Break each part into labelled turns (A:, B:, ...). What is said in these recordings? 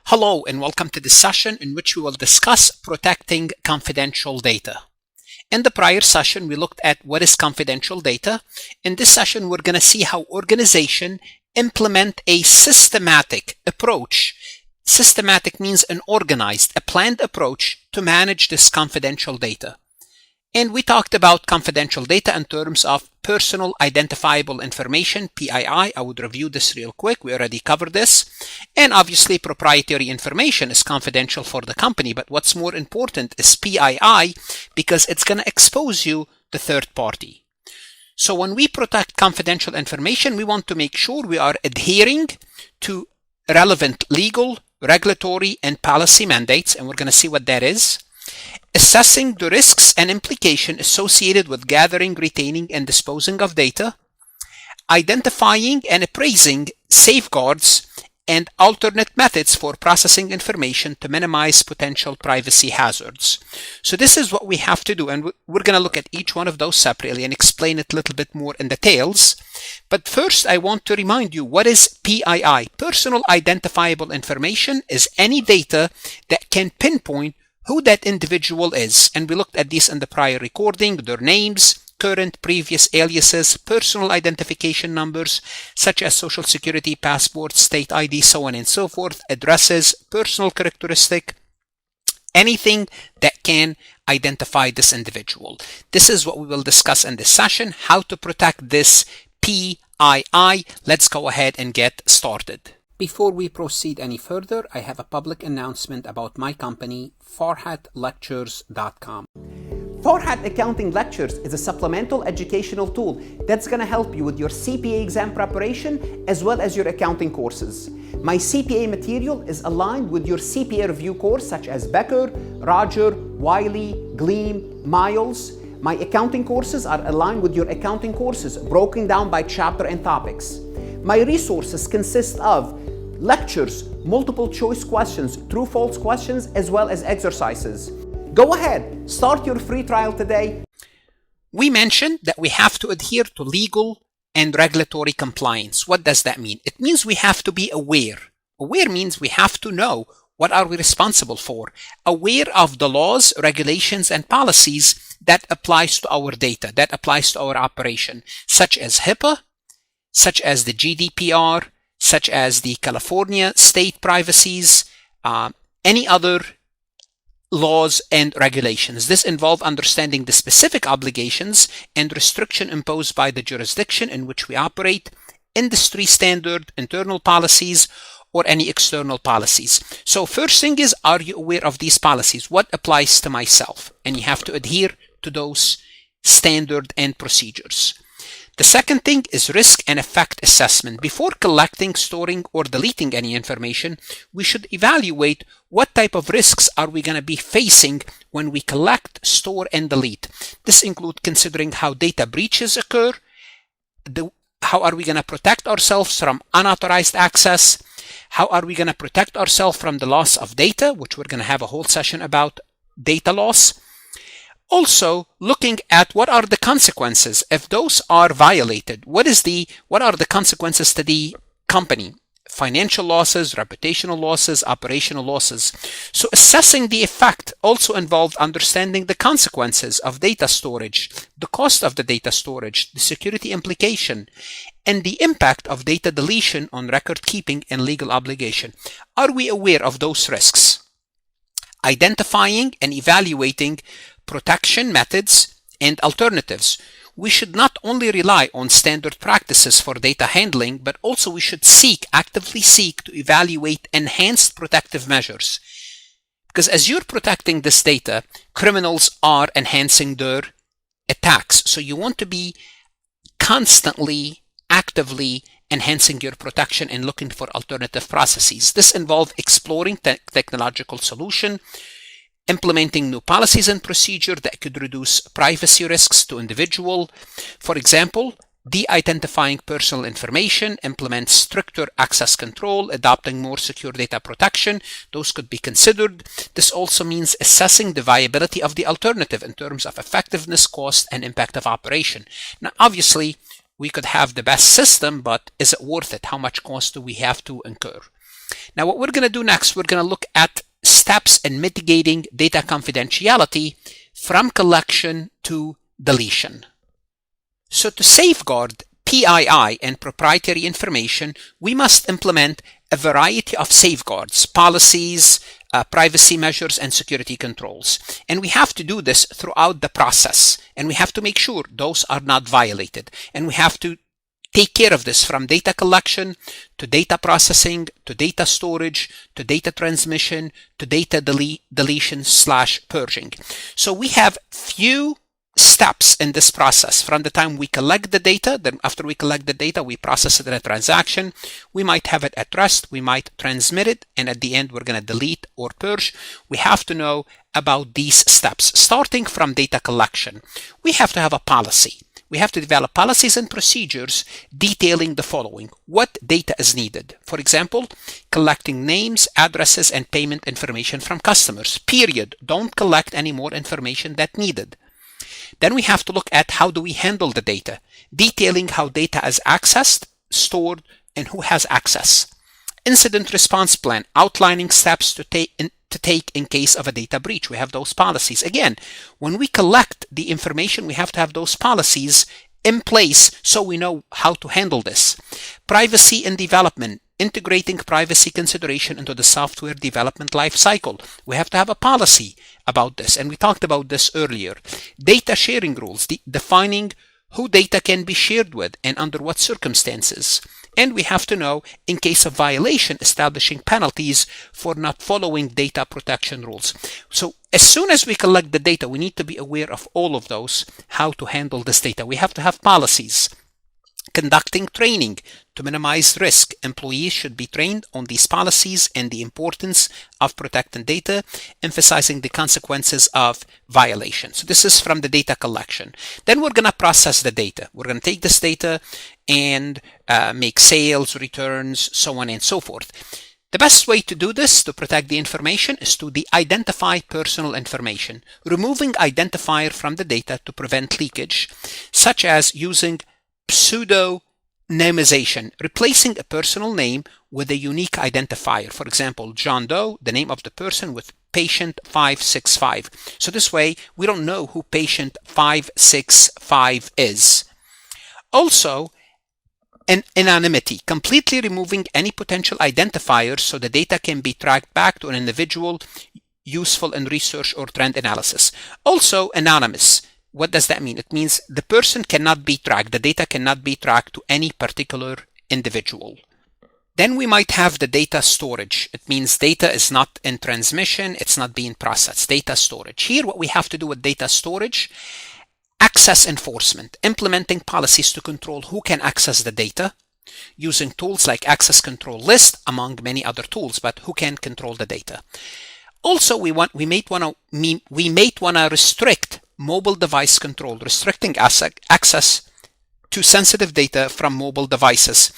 A: Hello and welcome to this session in which we will discuss protecting confidential data. In the prior session, we looked at what is confidential data. In this session, we're going to see how organizations implement a systematic approach. Systematic means an organized, a planned approach to manage this confidential data. And we talked about confidential data in terms of personal identifiable information, PII. I would review this real quick. We already covered this. And obviously, proprietary information is confidential for the company. But what's more important is PII because it's going to expose you to third party. So when we protect confidential information, we want to make sure we are adhering to relevant legal, regulatory, and policy mandates. And we're going to see what that is. Assessing the risks and implications associated with gathering, retaining, and disposing of data, identifying and appraising safeguards and alternate methods for processing information to minimize potential privacy hazards. So this is what we have to do, and we're going to look at each one of those separately and explain it a little bit more in details. But first, I want to remind you, what is PII? Personal Identifiable Information is any data that can pinpoint who that individual is. And we looked at this in the prior recording, their names, current, previous aliases, personal identification numbers, such as social security, passport, state ID, so on and so forth, addresses, personal characteristic, anything that can identify this individual. This is what we will discuss in this session, how to protect this PII. Let's go ahead and get started. Before we proceed any further, I have a public announcement about my company, FarhatLectures.com. Farhat Accounting Lectures is a supplemental educational tool that's going to help you with your CPA exam preparation as well as your accounting courses. My CPA material is aligned with your CPA review course such as Becker, Roger, Wiley, Gleam, Miles. My accounting courses are aligned with your accounting courses broken down by chapter and topics. My resources consist of lectures, multiple choice questions, true-false questions, as well as exercises. Go ahead, start your free trial today. We mentioned that we have to adhere to legal and regulatory compliance. What does that mean? It means we have to be aware. Aware means we have to know what are we responsible for. Aware of the laws, regulations, and policies that applies to our data, that applies to our operation, such as HIPAA, such as the GDPR, such as the California state privacies, any other laws and regulations. This involves understanding the specific obligations and restriction imposed by the jurisdiction in which we operate, industry standard, internal policies, or any external policies. So first thing is, are you aware of these policies? What applies to myself? And you have to adhere to those standard and procedures. The second thing is risk and effect assessment. Before collecting, storing, or deleting any information, we should evaluate what type of risks are we going to be facing when we collect, store, and delete. This includes considering how data breaches occur, how are we going to protect ourselves from unauthorized access, how are we going to protect ourselves from the loss of data, which we're going to have a whole session about data loss. Also, looking at what are the consequences if those are violated. What are the consequences to the company? Financial losses, reputational losses, operational losses. So assessing the effect also involved understanding the consequences of data storage, the cost of the data storage, the security implication, and the impact of data deletion on record keeping and legal obligation. Are we aware of those risks? Identifying and evaluating protection methods and alternatives. We should not only rely on standard practices for data handling, but also we should actively seek to evaluate enhanced protective measures. Because as you're protecting this data, criminals are enhancing their attacks. So you want to be constantly, actively enhancing your protection and looking for alternative processes. This involves exploring technological solutions, implementing new policies and procedures that could reduce privacy risks to individuals. For example, de-identifying personal information, implement stricter access control, adopting more secure data protection. Those could be considered. This also means assessing the viability of the alternative in terms of effectiveness, cost, and impact of operation. Now, obviously, we could have the best system, but is it worth it? How much cost do we have to incur?
B: Now what we're going to do next, we're going to look at steps in mitigating data confidentiality from collection to deletion. So to safeguard PII and proprietary information, we must implement a variety of safeguards, policies, privacy measures, and security controls. And we have to do this throughout the process. And we have to make sure those are not violated. And we have to take care of this from data collection to data processing to data storage to data transmission to data deletion/purging. So we have few steps in this process from the time we collect the data. Then after we collect the data, we process it in a transaction. We might have it at rest, we might transmit it, and at the end we're going to delete or purge. We have to know about these steps. Starting from data collection, we have to have a policy. We have to develop policies and procedures detailing the following. What data is needed? For example, collecting names, addresses, and payment information from customers. Period. Don't collect any more information that's needed. Then we have to look at how do we handle the data, detailing how data is accessed, stored, and who has access. Incident response plan, outlining steps to take in case of a data breach. We have those policies. Again, when we collect the information, we have to have those policies in place so we know how to handle this. Privacy and development, integrating privacy consideration into the software development lifecycle. We have to have a policy about this, and we talked about this earlier. Data sharing rules, defining who data can be shared with and under what circumstances. And we have to know, in case of violation, establishing penalties for not following data protection rules. So as soon as we collect the data, we need to be aware of all of those, how to handle this data. We have to have policies. Conducting training to minimize risk. Employees should be trained on these policies and the importance of protecting data, emphasizing the consequences of violation. So this is from the data collection. Then we're going to process the data. We're going to take this data and make sales, returns, so on and so forth. The best way to do this, to protect the information, is to de-identify personal information, removing identifier from the data to prevent leakage, such as using pseudonymization, replacing a personal name with a unique identifier. For example, John Doe, the name of the person, with patient 565. So this way, we don't know who patient 565 is. Also, anonymity, completely removing any potential identifiers so the data can be tracked back to an individual, useful in research or trend analysis. Also, anonymous. What does that mean? It means the person cannot be tracked. The data cannot be tracked to any particular individual. Then we might have the data storage. It means data is not in transmission. It's not being processed. Data storage. Here, what we have to do with data storage, access enforcement, implementing policies to control who can access the data, using tools like access control list, among many other tools, but who can control the data. Also, we might want to restrict mobile device control, restricting access to sensitive data from mobile devices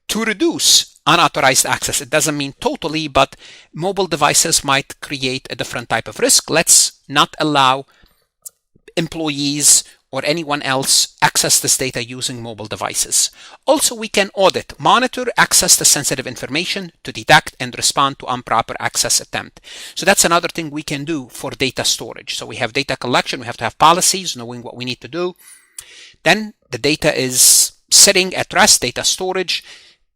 B: to reduce unauthorized access. It doesn't mean totally, but mobile devices might create a different type of risk. Let's not allow employees or anyone else access this data using mobile devices. Also, we can audit, monitor access to sensitive information to detect and respond to improper access attempt. So that's another thing we can do for data storage. So we have data collection, we have to have policies, knowing what we need to do. Then the data is sitting at rest, data storage,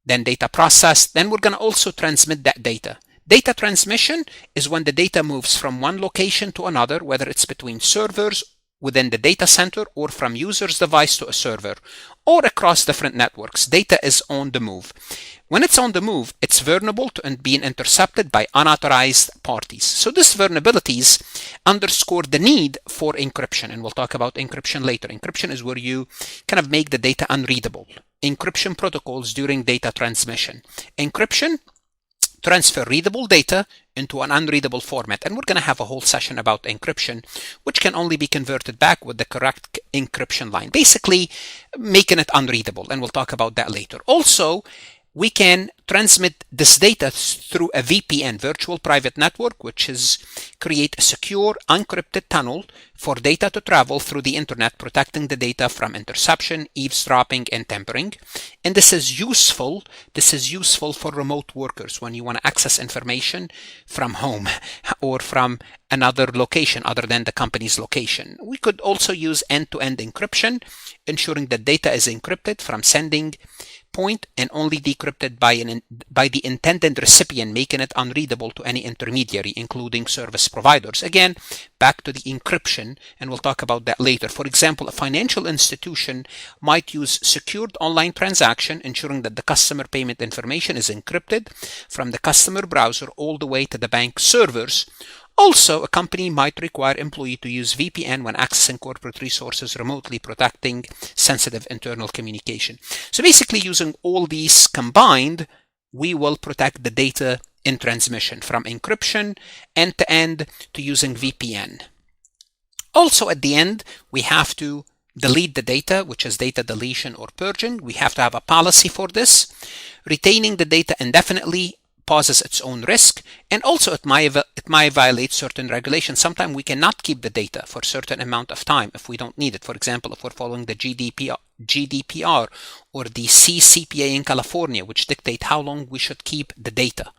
B: then data process. Then we're going to also transmit that data. Data transmission is when the data moves from one location to another, whether it's between servers within the data center or from user's device to a server or across different networks. Data is on the move. When it's on the move, it's vulnerable to being intercepted by unauthorized parties. So these vulnerabilities underscore the need for encryption, and we'll talk about encryption later. Encryption is where you kind of make the data unreadable. Encryption protocols during data transmission. Encryption transfer readable data into an unreadable format. And we're going to have a whole session about encryption, which can only be converted back with the correct encryption line, basically making it unreadable. And we'll talk about that later. Also, we can transmit this data through a VPN, virtual private network, which is create a secure encrypted tunnel for data to travel through the internet, protecting the data from interception, eavesdropping, and tampering. And this is useful for remote workers when you want to access information from home or from another location other than the company's location. We could also use end-to-end encryption, ensuring that data is encrypted from sending point and only decrypted by the intended recipient, making it unreadable to any intermediary, including service providers. Again, back to the encryption, and we'll talk about that later. For example, a financial institution might use secured online transaction, ensuring that the customer payment information is encrypted from the customer browser all the way to the bank servers. Also, a company might require employee to use VPN when accessing corporate resources remotely, protecting sensitive internal communication. So basically, using all these combined, we will protect the data in transmission, from encryption end-to-end to using VPN. Also, at the end, we have to delete the data, which is data deletion or purging. We have to have a policy for this. Retaining the data indefinitely poses its own risk, and also it might violate certain regulations. Sometimes we cannot keep the data for a certain amount of time if we don't need it. For example, if we're following the GDPR or the CPA in California, which dictate how long we should keep the data.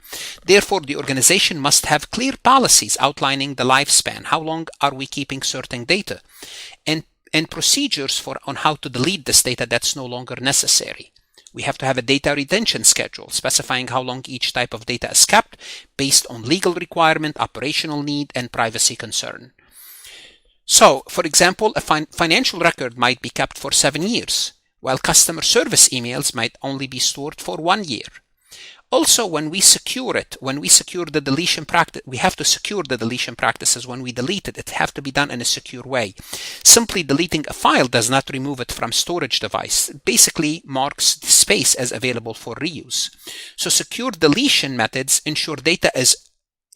B: Therefore, the organization must have clear policies outlining the lifespan. How long are we keeping certain data? And procedures on how to delete this data that's no longer necessary. We have to have a data retention schedule specifying how long each type of data is kept based on legal requirement, operational need, and privacy concern. So, for example, a financial record might be kept for 7 years, while customer service emails might only be stored for 1 year. Also, when we secure the deletion practice, we have to secure the deletion practices. When we delete it, it has to be done in a secure way. Simply deleting a file does not remove it from storage device. It basically marks the space as available for reuse. So secure deletion methods ensure data is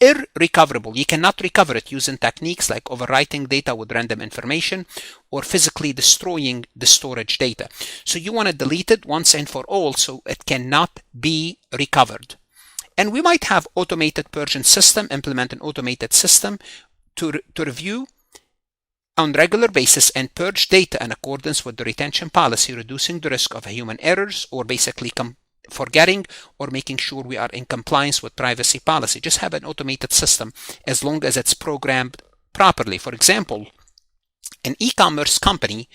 B: irrecoverable. You cannot recover it using techniques like overwriting data with random information or physically destroying the storage data. So you want to delete it once and for all so it cannot be recovered. And we might have automated purging system, implement an automated system to review on regular basis and purge data in accordance with the retention policy, reducing the risk of human errors or basically forgetting or making sure we are in compliance with privacy policy. Just have an automated system as long as it's programmed properly. For example, an e-commerce company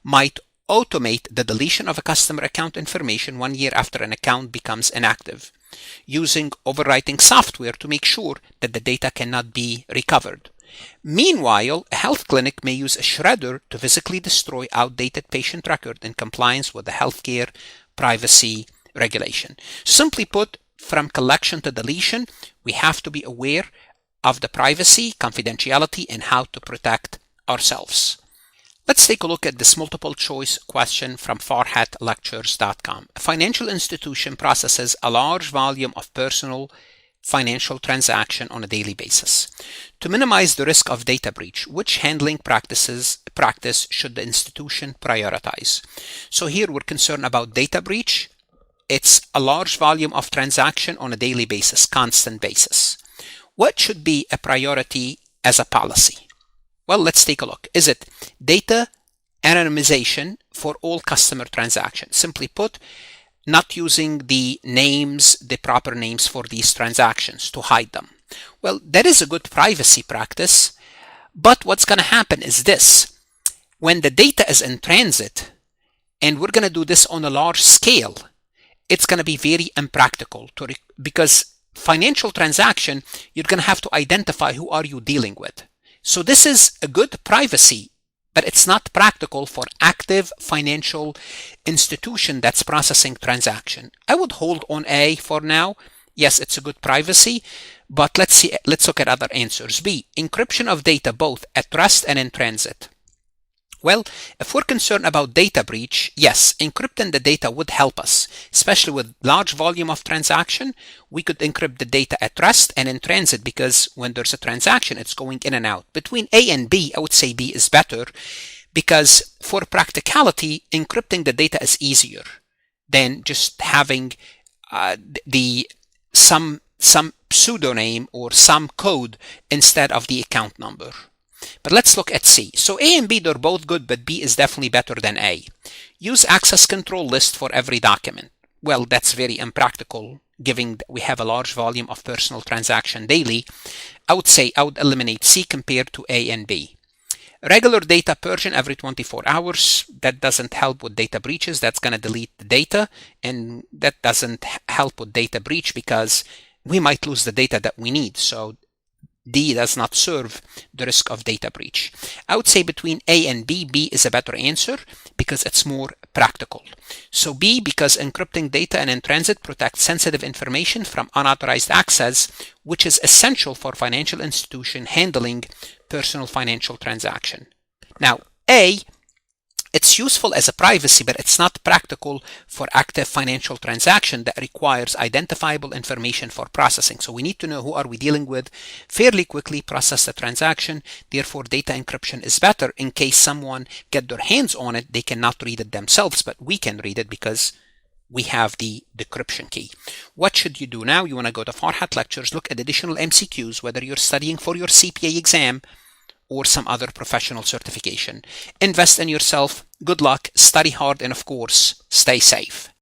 B: might automate the deletion of a customer account information 1 year after an account becomes inactive, using overwriting software to make sure that the data cannot be recovered. Meanwhile, a health clinic may use a shredder to physically destroy outdated patient record in compliance with the healthcare privacy regulation. Simply put, from collection to deletion, we have to be aware of the privacy, confidentiality, and how to protect ourselves. Let's take a look at this multiple choice question from farhatlectures.com. A financial institution processes a large volume of personal financial transaction on a daily basis. To minimize the risk of data breach, which handling practice should the institution prioritize? So here we're concerned about data breach. It's a large volume of transaction on a daily basis, constant basis. What should be a priority as a policy? Well, let's take a look. Is it data anonymization for all customer transactions? Simply put, not using the proper names for these transactions to hide them. Well, that is a good privacy practice, but what's going to happen is this. When the data is in transit, and we're going to do this on a large scale, it's going to be very impractical because financial transaction, you're going to have to identify who are you dealing with. So this is a good privacy, but it's not practical for active financial institution that's processing transaction. I would hold on A for now. Yes, it's a good privacy, but let's look at other answers. B, encryption of data both at rest and in transit. Well, if we're concerned about data breach, yes, encrypting the data would help us, especially with large volume of transaction. We could encrypt the data at rest and in transit because when there's a transaction, it's going in and out. Between A and B, I would say B is better because for practicality, encrypting the data is easier than just having some pseudonym or some code instead of the account number. But let's look at C. So A and B, they're both good, but B is definitely better than A. Use access control list for every document. Well, that's very impractical, given that we have a large volume of personal transaction daily. I would say I would eliminate C compared to A and B. Regular data purging every 24 hours. That doesn't help with data breaches. That's going to delete the data, and that doesn't help with data breach because we might lose the data that we need. So D does not serve the risk of data breach. I would say between A and B, B is a better answer because it's more practical. So B, because encrypting data and in transit protects sensitive information from unauthorized access, which is essential for financial institution handling personal financial transaction. Now, A, it's useful as a privacy, but it's not practical for active financial transaction that requires identifiable information for processing. So we need to know who are we dealing with, fairly quickly process the transaction. Therefore, data encryption is better in case someone get their hands on it. They cannot read it themselves, but we can read it because we have the decryption key. What should you do now? You want to go to Farhat Lectures, look at additional MCQs, whether you're studying for your CPA exam or some other professional certification. Invest in yourself. Good luck, study hard, and of course, stay safe.